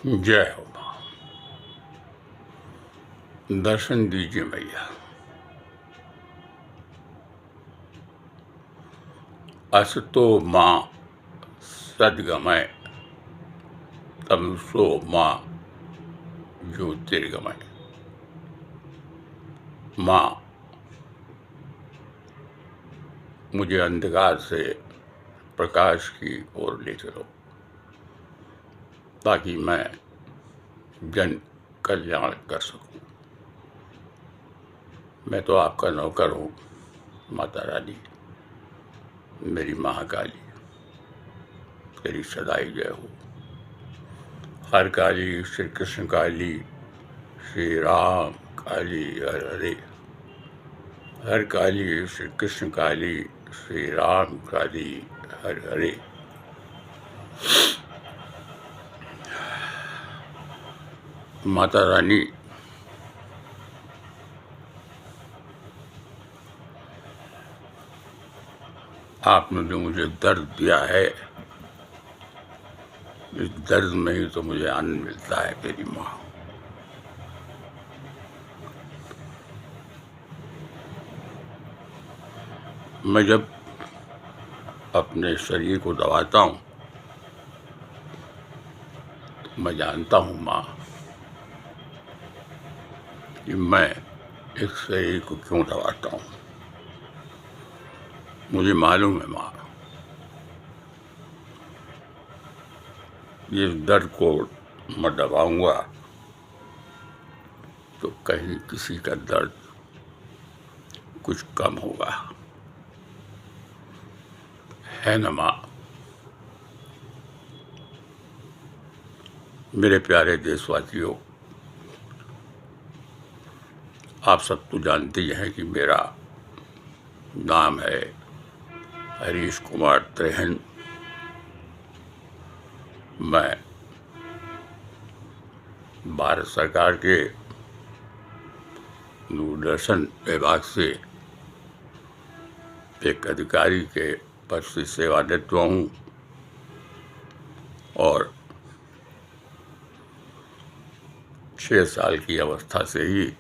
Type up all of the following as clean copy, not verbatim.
जय हो माँ। दर्शन दीजिए मैया। असतो माँ सद्गमय तमसो माँ ज्योतिर्गमय। माँ, मुझे अंधकार से प्रकाश की ओर ले चलो ताकि मैं जन कल्याण कर सकूं। मैं तो आपका नौकर हूँ माता रानी, मेरी महाकाली, तेरी सदाई जय हो। हर काली श्री कृष्ण काली, श्री राम काली हर हरे। हर काली श्री कृष्ण काली, श्री राम काली हर हरे। माता रानी, आपने जो मुझे दर्द दिया है, इस दर्द में ही तो मुझे आनंद मिलता है मेरी माँ। मैं जब अपने शरीर को दबाता हूँ तो मैं जानता हूँ माँ कि मैं इस शरीर को क्यों दबाता हूँ। मुझे मालूम है माँ, इस दर्द को मैं दबाऊंगा तो कहीं किसी का दर्द कुछ कम होगा, है न माँ। मेरे प्यारे देशवासियों, आप सब तो जानते ही हैं कि मेरा नाम है हरीश कुमार त्रेहन। मैं भारत सरकार के दूरदर्शन विभाग से एक अधिकारी के पद से सेवानिवृत्त हूँ और 6 साल की अवस्था से ही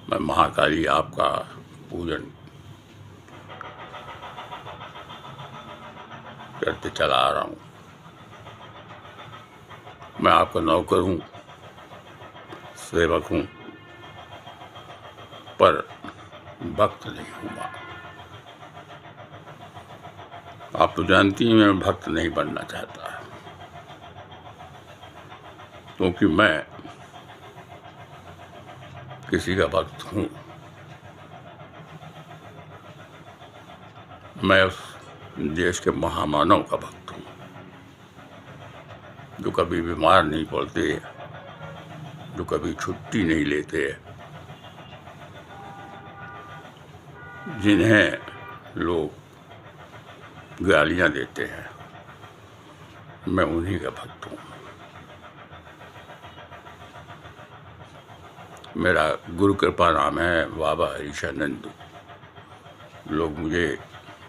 मैं महाकाली आपका पूजन करते चला आ रहा हूँ। मैं आपका नौकर हूँ, सेवक हूँ, पर भक्त नहीं हूँ माँ। आप तो जानती हैं मैं भक्त नहीं बनना चाहता, क्योंकि मैं किसी का भक्त हूँ। मैं उस देश के महामानव का भक्त हूँ जो कभी बीमार नहीं पड़ते, जो कभी छुट्टी नहीं लेते, जिन्हें लोग गालियाँ देते हैं। मैं उन्हीं का भक्त हूँ। मेरा गुरु कृपा नाम है बाबा हरीशानंद। लोग मुझे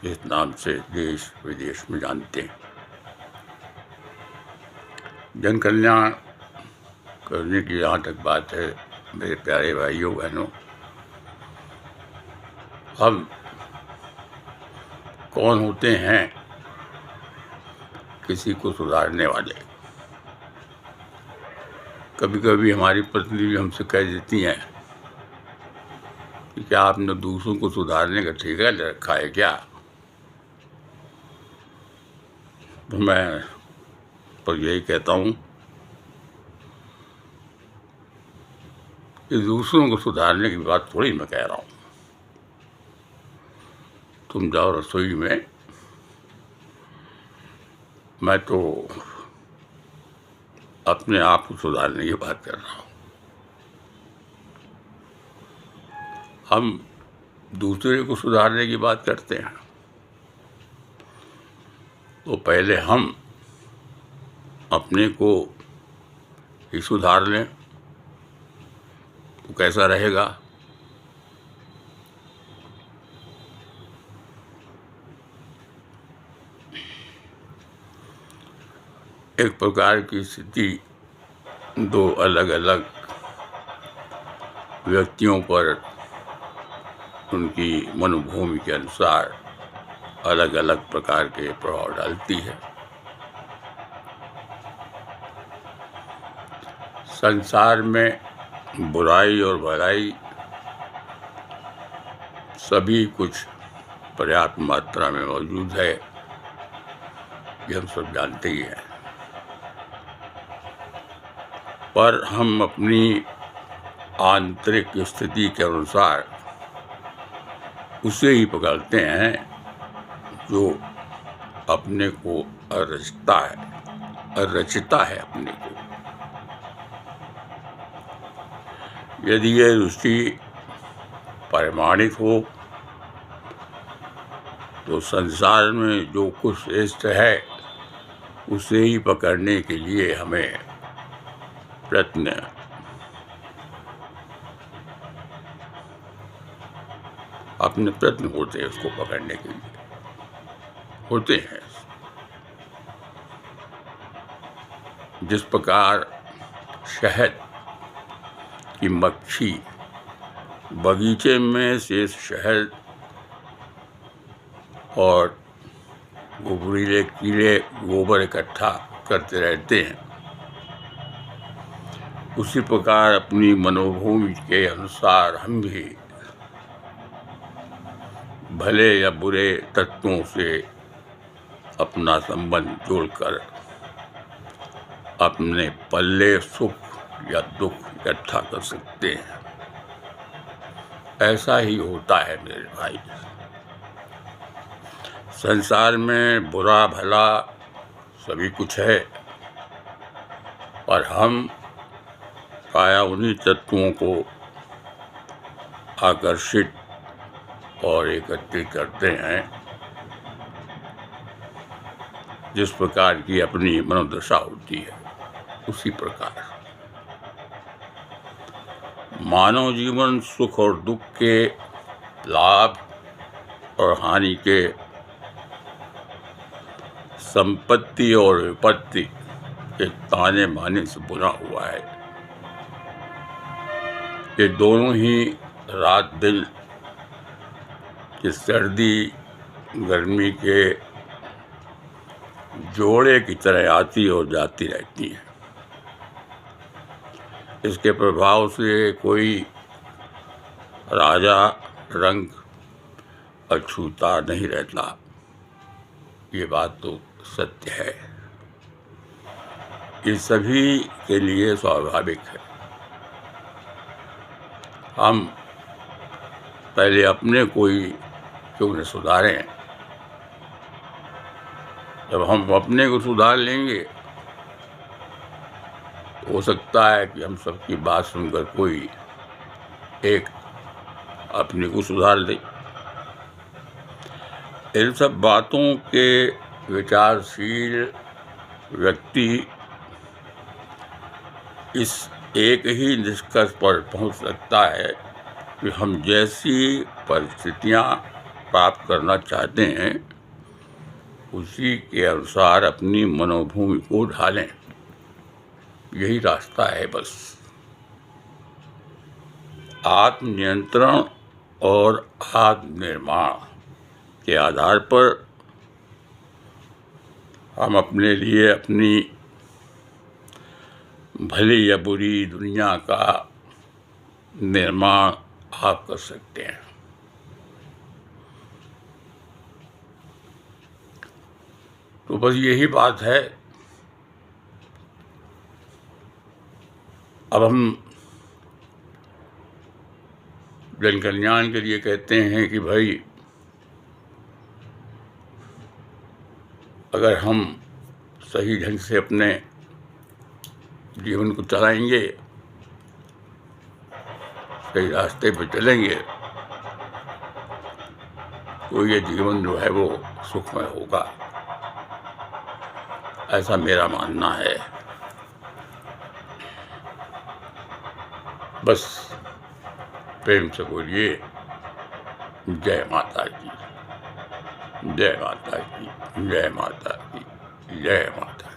इस नाम से देश विदेश में जानते हैं। जन कल्याण करने की जहाँ तक बात है, मेरे प्यारे भाइयों बहनों, हम कौन होते हैं किसी को सुधारने वाले। कभी कभी हमारी पत्नी भी हमसे कह देती हैं कि क्या आपने दूसरों को सुधारने का ठेका ले रखा है क्या। तो मैं तो यही कहता हूँ कि दूसरों को सुधारने की बात थोड़ी मैं कह रहा हूँ। तुम जाओ रसोई में, मैं तो अपने आप को सुधारने की बात कर रहा हूँ। हम दूसरे को सुधारने की बात करते हैं तो पहले हम अपने को ही सुधार लें तो कैसा रहेगा। एक प्रकार की स्थिति दो अलग अलग व्यक्तियों पर उनकी मनोभूमि के अनुसार अलग अलग प्रकार के प्रभाव डालती है। संसार में बुराई और भलाई सभी कुछ पर्याप्त मात्रा में मौजूद है, ये हम सब जानते ही हैं। पर हम अपनी आंतरिक स्थिति के अनुसार उसे ही पकड़ते हैं जो अपने को रचता है अपने को। यदि यह रुचि प्रमाणित हो तो संसार में जो कुछ श्रेष्ठ है उसे ही पकड़ने के लिए हमें अपने प्रयत्न होते हैं, उसको पकड़ने के लिए होते हैं। जिस प्रकार शहद की मक्खी बगीचे में से शहद और गोबरीले कीड़े गोबर इकट्ठा करते रहते हैं, उसी प्रकार अपनी मनोभूमि के अनुसार हम भी भले या बुरे तत्वों से अपना संबंध जोड़कर अपने पल्ले सुख या दुख इकट्ठा कर सकते हैं। ऐसा ही होता है मेरे भाई। संसार में बुरा भला सभी कुछ है, पर हम प्रायः उन्हीं तत्वों को आकर्षित और एकत्रित करते हैं जिस प्रकार की अपनी मनोदशा होती है। उसी प्रकार मानव जीवन सुख और दुख के, लाभ और हानि के, संपत्ति और विपत्ति के ताने बाने से बुना हुआ है। ये दोनों ही रात दिन की सर्दी गर्मी के जोड़े की तरह आती और जाती रहती हैं। इसके प्रभाव से कोई राजा रंग अछूता नहीं रहता, ये बात तो सत्य है। ये सभी के लिए स्वाभाविक है। हम पहले अपने को ही क्यों न सुधारें। जब हम अपने को सुधार लेंगे तो हो सकता है कि हम सबकी बात सुनकर कोई एक अपने को सुधार दे। इन सब बातों के विचारशील व्यक्ति इस एक ही निष्कर्ष पर पहुंच सकता है कि हम जैसी परिस्थितियां प्राप्त करना चाहते हैं उसी के अनुसार अपनी मनोभूमि को ढालें। यही रास्ता है बस। आत्मनियंत्रण और आत्मनिर्माण के आधार पर हम अपने लिए अपनी भली या बुरी दुनिया का निर्माण आप कर सकते हैं। तो बस यही बात है। अब हम जन कल्याण के लिए कहते हैं कि भाई अगर हम सही ढंग से अपने जीवन को चलाएंगे, सही रास्ते पर चलेंगे तो ये जीवन जो है वो सुखमय होगा। ऐसा मेरा मानना है। बस प्रेम से बोलिए जय माता की, जय माता की, जय माता की, जय माता।